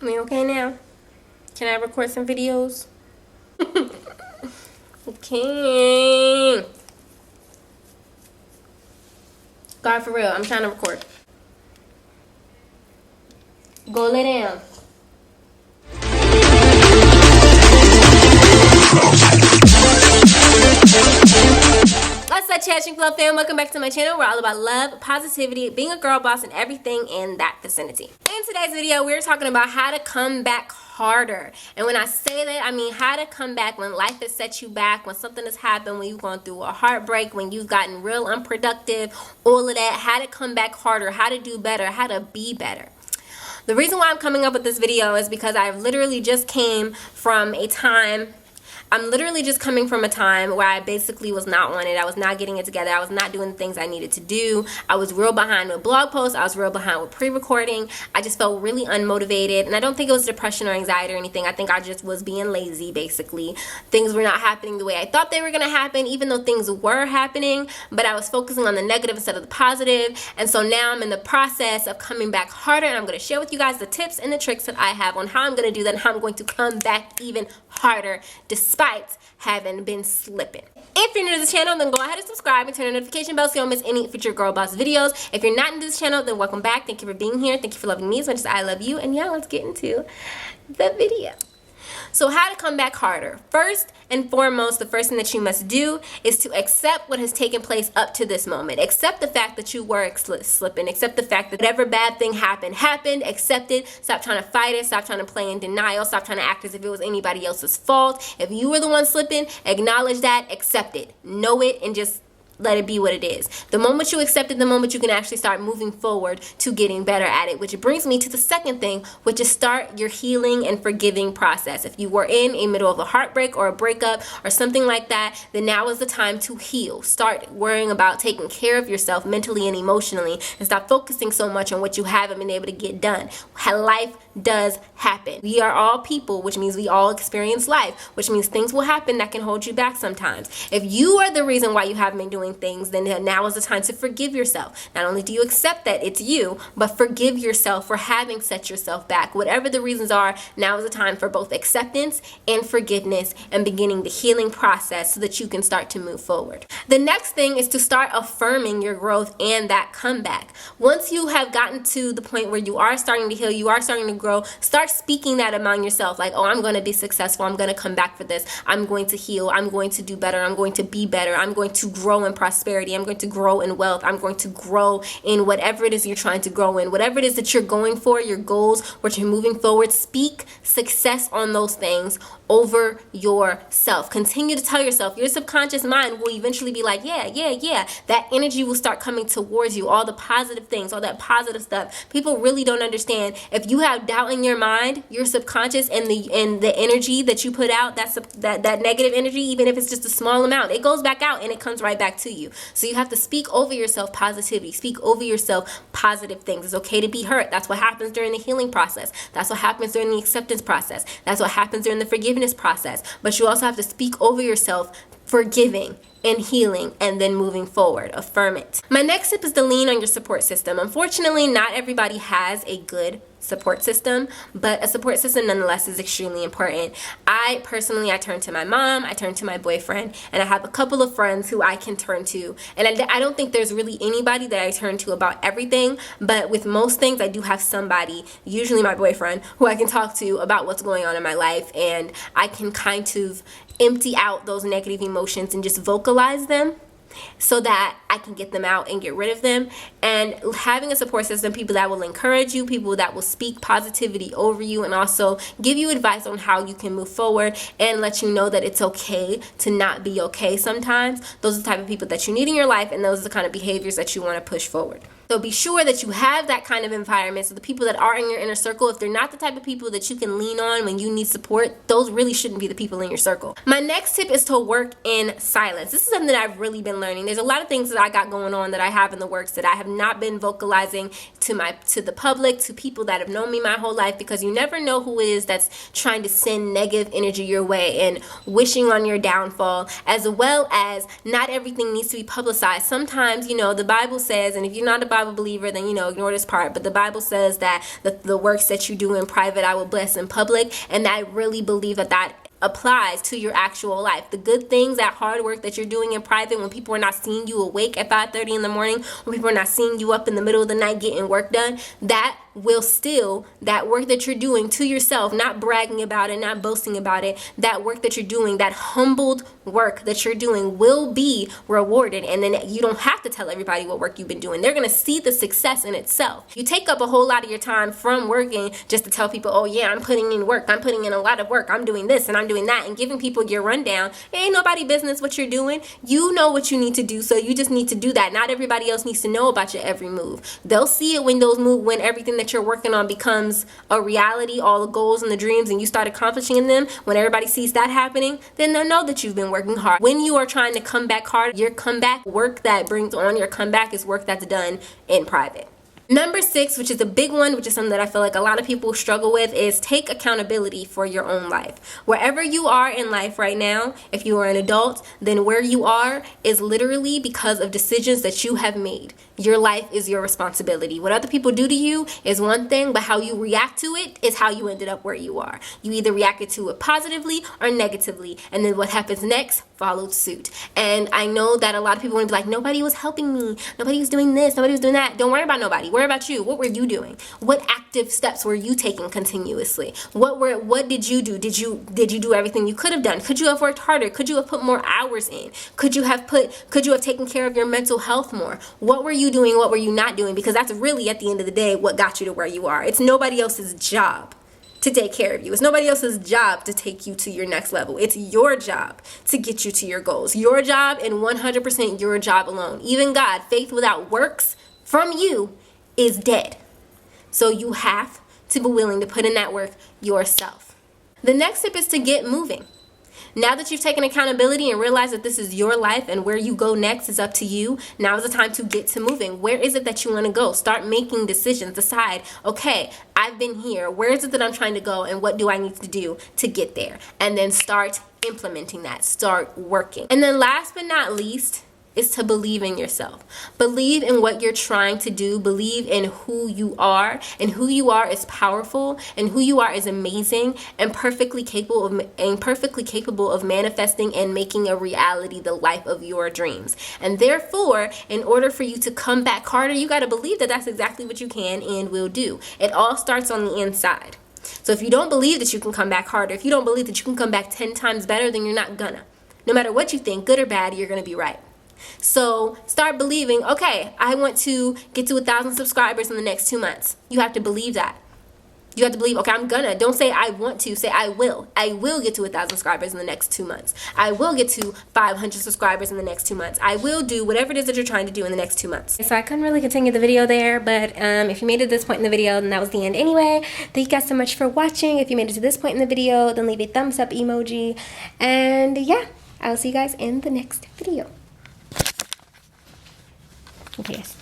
We okay now? Can I record some videos? Okay. God, for real, I'm trying to record. Go lay down. What's up, CherishingFlo fam? Welcome back to my channel. We're all about love, positivity, being a girl boss, and everything in that vicinity. In today's video, we're talking about how to come back harder. And when I say that, I mean how to come back when life has set you back, when something has happened, when you've gone through a heartbreak, when you've gotten real unproductive, all of that. How to come back harder, how to do better, how to be better. The reason why I'm coming up with this video is because I've literally just came from a time I'm literally just coming from a time where I basically was not on it. I was not getting it together. I was not doing the things I needed to do. I was real behind with blog posts. I was real behind with pre-recording. I just felt really unmotivated. And I don't think it was depression or anxiety or anything. I think I just was being lazy, basically. Things were not happening the way I thought they were going to happen, even though things were happening. But I was focusing on the negative instead of the positive. And so now I'm in the process of coming back harder. And I'm going to share with you guys the tips and the tricks that I have on how I'm going to do that and how I'm going to come back even harder despite having been slipping. If you're new to this channel, then go ahead and subscribe and turn on the notification bell so you don't miss any future girl boss videos. If you're not in this channel, then welcome back. Thank you for being here. Thank you for loving me as much as I love you. And yeah, let's get into the video. So how to come back harder. First and foremost, the first thing that you must do is to accept what has taken place up to this moment. Accept the fact that you were slipping. Accept the fact that whatever bad thing happened. Accept it. Stop trying to fight it. Stop trying to play in denial. Stop trying to act as if it was anybody else's fault. If you were the one slipping, acknowledge that, accept it, know it, and just let it be what it is. The moment you accept it, the moment you can actually start moving forward to getting better at it, which brings me to the second thing, which is start your healing and forgiving process. If you were in a middle of a heartbreak or a breakup or something like that, then now is the time to heal. Start worrying about taking care of yourself mentally and emotionally, and stop focusing so much on what you haven't been able to get done. Life does happen. We are all people, which means we all experience life, which means things will happen that can hold you back sometimes. If you are the reason why you haven't been doing things, then now is the time to forgive yourself. Not only do you accept that it's you, but forgive yourself for having set yourself back. Whatever the reasons are, now is the time for both acceptance and forgiveness and beginning the healing process so that you can start to move forward. The next thing is to start affirming your growth and that comeback. Once you have gotten to the point where you are starting to heal, you are starting to grow, start speaking that among yourself, like, oh, I'm going to be successful, I'm going to come back for this, I'm going to heal, I'm going to do better, I'm going to be better, I'm going to grow in prosperity, I'm going to grow in wealth, I'm going to grow in whatever it is you're trying to grow in, whatever it is that you're going for, your goals, what you're moving forward. Speak success on those things over yourself. Continue to tell yourself. Your subconscious mind will eventually be like, yeah. That energy will start coming towards you, all the positive things, all that positive stuff. People really don't understand. If you have doubt in your mind, your subconscious and the energy that you put out, that negative energy, even if it's just a small amount, it goes back out and it comes right back to you. So you have to speak over yourself positivity. Speak over yourself positive things. It's okay to be hurt. That's what happens during the healing process. That's what happens during the acceptance process. That's what happens during the forgiveness process. But you also have to speak over yourself, forgiving and healing, and then moving forward. Affirm it. My next tip is to lean on your support system. Unfortunately, not everybody has a good support system, but a support system nonetheless is extremely important. I turn to my mom, I turn to my boyfriend, and I have a couple of friends who I can turn to. And I don't think there's really anybody that I turn to about everything, but with most things I do have somebody, usually my boyfriend, who I can talk to about what's going on in my life, and I can kind of empty out those negative emotions and just vocalize them so that I can get them out and get rid of them. And having a support system, people that will encourage you, people that will speak positivity over you, and also give you advice on how you can move forward and let you know that it's okay to not be okay sometimes. Those are the type of people that you need in your life, and those are the kind of behaviors that you want to push forward. So be sure that you have that kind of environment. So the people that are in your inner circle, if they're not the type of people that you can lean on when you need support, those really shouldn't be the people in your circle. My next tip is to work in silence. This is something that I've really been learning. There's a lot of things that I got going on that I have in the works that I have not been vocalizing to the public, to people that have known me my whole life, because you never know who it is that's trying to send negative energy your way and wishing on your downfall, as well as not everything needs to be publicized. Sometimes, the Bible says, and if you're not a Bible believer, then, you know, ignore this part. But the Bible says that the works that you do in private, I will bless in public. And I really believe that that applies to your actual life. The good things, that hard work that you're doing in private, when people are not seeing you awake at 5:30 in the morning, when people are not seeing you up in the middle of the night getting work done, that will still, that work that you're doing to yourself, not bragging about it, not boasting about it, that work that you're doing, that humbled work that you're doing will be rewarded. And then you don't have to tell everybody what work you've been doing. They're going to see the success in itself. You take up a whole lot of your time from working just to tell people, oh yeah, I'm putting in work, I'm putting in a lot of work, I'm doing this and I'm doing that, and giving people your rundown. It ain't nobody business what you're doing. You know what you need to do, so you just need to do that. Not everybody else needs to know about your every move. They'll see it when when everything that you're working on becomes a reality, all the goals and the dreams, and you start accomplishing them. When everybody sees that happening, then they'll know that you've been working hard. When you are trying to come back hard, your comeback work that brings on your comeback is work that's done in private. Number 6, which is a big one, which is something that I feel like a lot of people struggle with, is take accountability for your own life. Wherever you are in life right now, if you are an adult, then where you are is literally because of decisions that you have made. Your life is your responsibility. What other people do to you is one thing, but how you react to it is how you ended up where you are. You either reacted to it positively or negatively, and then what happens next followed suit. And I know that a lot of people want to be like, nobody was helping me, nobody was doing this, nobody was doing that. Don't worry about nobody. Worry about you. What were you doing? What active steps were you taking continuously? What did you do? Did you do everything you could have done? Could you have worked harder? Could you have put more hours in? Could you have taken care of your mental health more? What were you doing? What were you not doing? Because that's really, at the end of the day, what got you to where you are. It's nobody else's job to take care of you. It's nobody else's job to take you to your next level. It's your job to get you to your goals. Your job, and 100% your job alone. Even God, faith without works from you is dead. So you have to be willing to put in that work yourself. The next tip is to get moving. Now that you've taken accountability and realized that this is your life and where you go next is up to you, now is the time to get to moving. Where is it that you want to go? Start making decisions. Decide, okay, I've been here. Where is it that I'm trying to go, and what do I need to do to get there? And then start implementing that. Start working. And then last but not least, is to believe in yourself. Believe in what you're trying to do. Believe in who you are, and who you are is powerful, and who you are is amazing, and perfectly capable of manifesting and making a reality the life of your dreams. And therefore, in order for you to come back harder, you got to believe that that's exactly what you can and will do. It all starts on the inside. So if you don't believe that you can come back harder, if you don't believe that you can come back 10 times better, then you're not gonna. No matter what you think, good or bad, you're gonna be right. So start believing, okay, I want to get to 1,000 subscribers in the next 2 months. You have to believe that. You have to believe, okay, I'm gonna. Don't say I want to, say I will. I will get to 1,000 subscribers in the next 2 months. I will get to 500 subscribers in the next 2 months. I will do whatever it is that you're trying to do in the next 2 months. So I couldn't really continue the video there, but if you made it to this point in the video, then that was the end anyway. Thank you guys so much for watching. If you made it to this point in the video, then leave a thumbs up emoji. And yeah, I'll see you guys in the next video. Okay, yes.